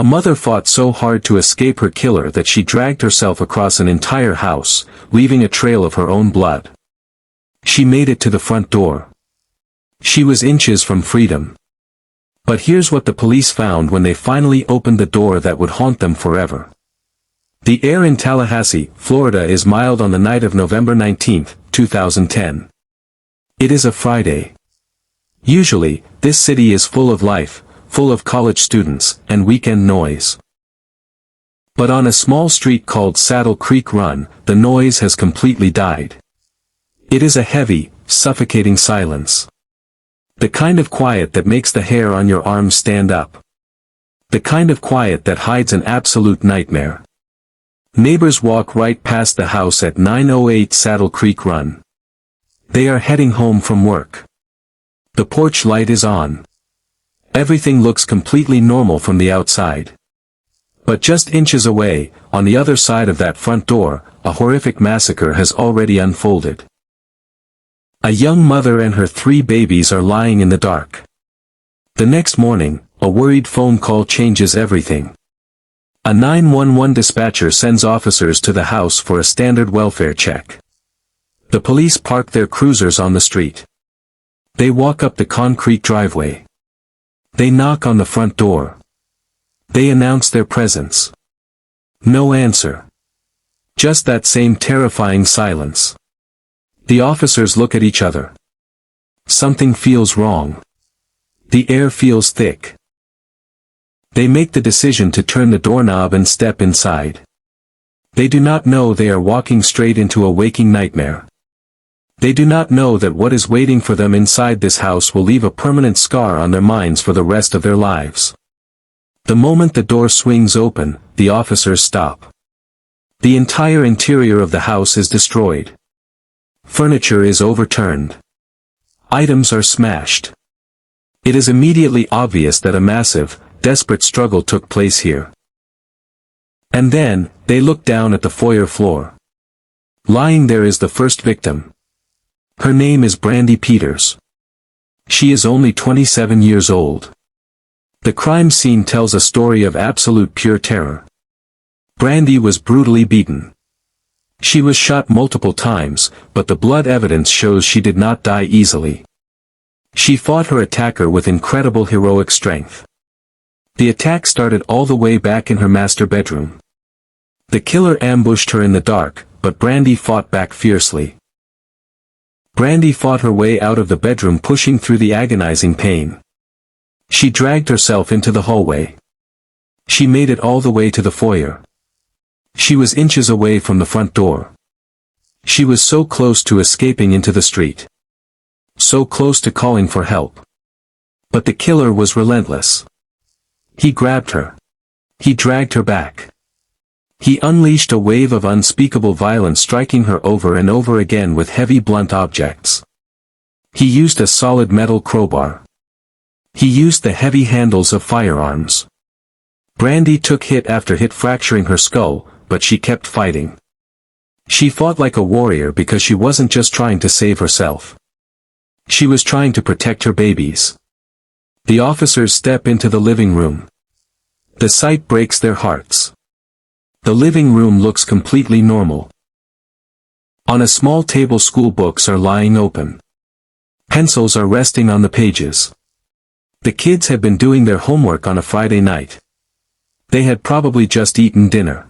A mother fought so hard to escape her killer that she dragged herself across an entire house, leaving a trail of her own blood. She made it to the front door. She was inches from freedom. But here's what the police found when they finally opened the door that would haunt them forever. The air in Tallahassee, Florida is mild on the night of November 19, 2010. It is a Friday. Usually, this city is full of life, full of college students, and weekend noise. But on a small street called Saddle Creek Run, the noise has completely died. It is a heavy, suffocating silence. The kind of quiet that makes the hair on your arms stand up. The kind of quiet that hides an absolute nightmare. Neighbors walk right past the house at 908 Saddle Creek Run. They are heading home from work. The porch light is on. Everything looks completely normal from the outside. But just inches away, on the other side of that front door, a horrific massacre has already unfolded. A young mother and her 3 babies are lying in the dark. The next morning, a worried phone call changes everything. A 911 dispatcher sends officers to the house for a standard welfare check. The police park their cruisers on the street. They walk up the concrete driveway. They knock on the front door. They announce their presence. No answer. Just that same terrifying silence. The officers look at each other. Something feels wrong. The air feels thick. They make the decision to turn the doorknob and step inside. They do not know they are walking straight into a waking nightmare. They do not know that what is waiting for them inside this house will leave a permanent scar on their minds for the rest of their lives. The moment the door swings open, the officers stop. The entire interior of the house is destroyed. Furniture is overturned. Items are smashed. It is immediately obvious that a massive, desperate struggle took place here. And then, they look down at the foyer floor. Lying there is the first victim. Her name is Brandy Peters. She is only 27 years old. The crime scene tells a story of absolute pure terror. Brandy was brutally beaten. She was shot multiple times, but the blood evidence shows she did not die easily. She fought her attacker with incredible heroic strength. The attack started all the way back in her master bedroom. The killer ambushed her in the dark, but Brandy fought back fiercely. Brandy fought her way out of the bedroom, pushing through the agonizing pain. She dragged herself into the hallway. She made it all the way to the foyer. She was inches away from the front door. She was so close to escaping into the street. So close to calling for help. But the killer was relentless. He grabbed her. He dragged her back. He unleashed a wave of unspeakable violence, striking her over and over again with heavy blunt objects. He used a solid metal crowbar. He used the heavy handles of firearms. Brandy took hit after hit, fracturing her skull, but she kept fighting. She fought like a warrior because she wasn't just trying to save herself. She was trying to protect her babies. The officers step into the living room. The sight breaks their hearts. The living room looks completely normal. On a small table, school books are lying open. Pencils are resting on the pages. The kids had been doing their homework on a Friday night. They had probably just eaten dinner.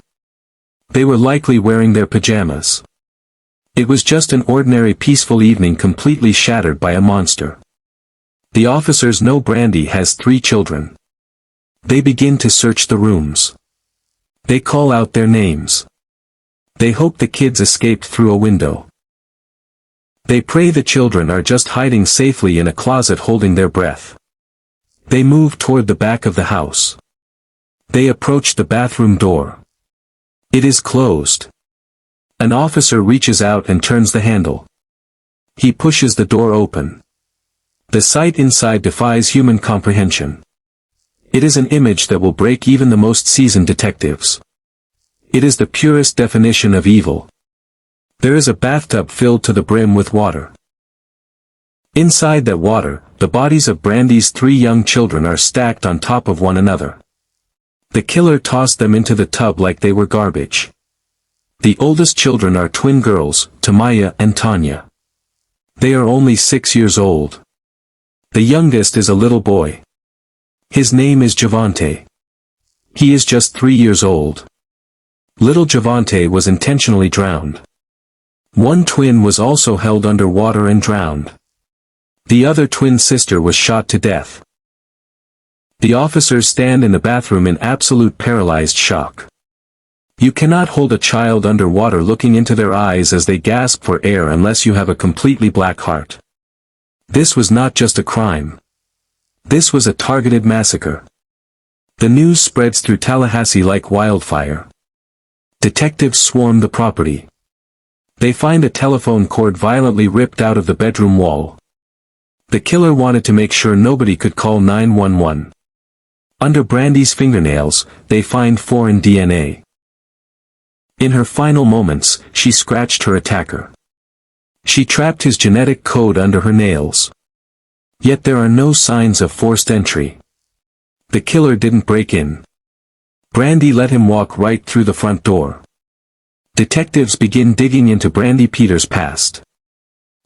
They were likely wearing their pajamas. It was just an ordinary peaceful evening, completely shattered by a monster. The officers know Brandy has 3 children. They begin to search the rooms. They call out their names. They hope the kids escaped through a window. They pray the children are just hiding safely in a closet, holding their breath. They move toward the back of the house. They approach the bathroom door. It is closed. An officer reaches out and turns the handle. He pushes the door open. The sight inside defies human comprehension. It is an image that will break even the most seasoned detectives. It is the purest definition of evil. There is a bathtub filled to the brim with water. Inside that water, the bodies of Brandy's 3 young children are stacked on top of one another. The killer tossed them into the tub like they were garbage. The oldest children are twin girls, Tamaya and Tanya. They are only 6 years old. The youngest is a little boy. His name is Javante. He is just 3 years old. Little Javante was intentionally drowned. One twin was also held under water and drowned. The other twin sister was shot to death. The officers stand in the bathroom in absolute paralyzed shock. You cannot hold a child under water looking into their eyes as they gasp for air unless you have a completely black heart. This was not just a crime. This was a targeted massacre. The news spreads through Tallahassee like wildfire. Detectives swarm the property. They find a telephone cord violently ripped out of the bedroom wall. The killer wanted to make sure nobody could call 911. Under Brandy's fingernails, they find foreign DNA. In her final moments, she scratched her attacker. She trapped his genetic code under her nails. Yet there are no signs of forced entry. The killer didn't break in. Brandy let him walk right through the front door. Detectives begin digging into Brandy Peters' past.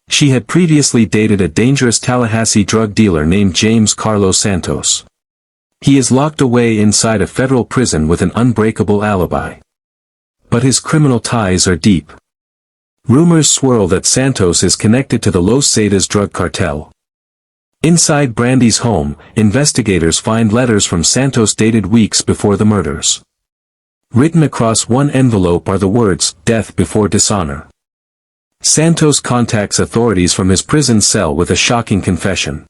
She had previously dated a dangerous Tallahassee drug dealer named James Carlos Santos. He is locked away inside a federal prison with an unbreakable alibi. But his criminal ties are deep. Rumors swirl that Santos is connected to the Los Zetas drug cartel. Inside Brandy's home, investigators find letters from Santos dated weeks before the murders. Written across one envelope are the words, "Death before dishonor." Santos contacts authorities from his prison cell with a shocking confession.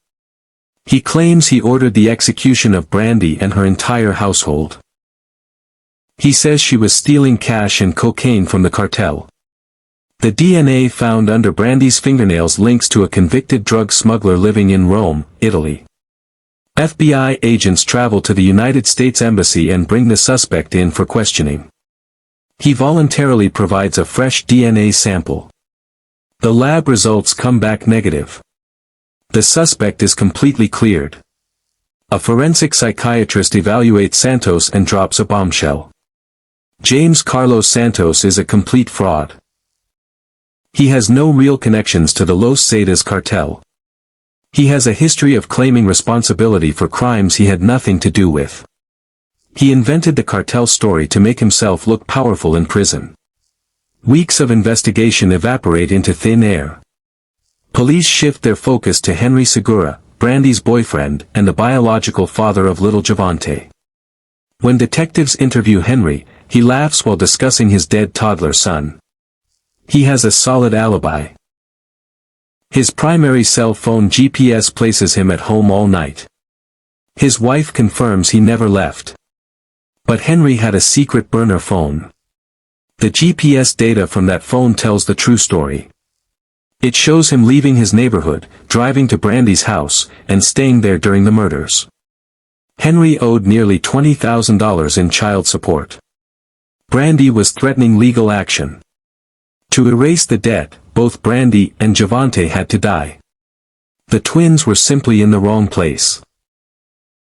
He claims he ordered the execution of Brandy and her entire household. He says she was stealing cash and cocaine from the cartel. The DNA found under Brandy's fingernails links to a convicted drug smuggler living in Rome, Italy. FBI agents travel to the United States Embassy and bring the suspect in for questioning. He voluntarily provides a fresh DNA sample. The lab results come back negative. The suspect is completely cleared. A forensic psychiatrist evaluates Santos and drops a bombshell. James Carlos Santos is a complete fraud. He has no real connections to the Los Zetas cartel. He has a history of claiming responsibility for crimes he had nothing to do with. He invented the cartel story to make himself look powerful in prison. Weeks of investigation evaporate into thin air. Police shift their focus to Henry Segura, Brandy's boyfriend and the biological father of little Javante. When detectives interview Henry, he laughs while discussing his dead toddler son. He has a solid alibi. His primary cell phone GPS places him at home all night. His wife confirms he never left. But Henry had a secret burner phone. The GPS data from that phone tells the true story. It shows him leaving his neighborhood, driving to Brandy's house, and staying there during the murders. Henry owed nearly $20,000 in child support. Brandy was threatening legal action. To erase the debt, both Brandy and Javante had to die. The twins were simply in the wrong place.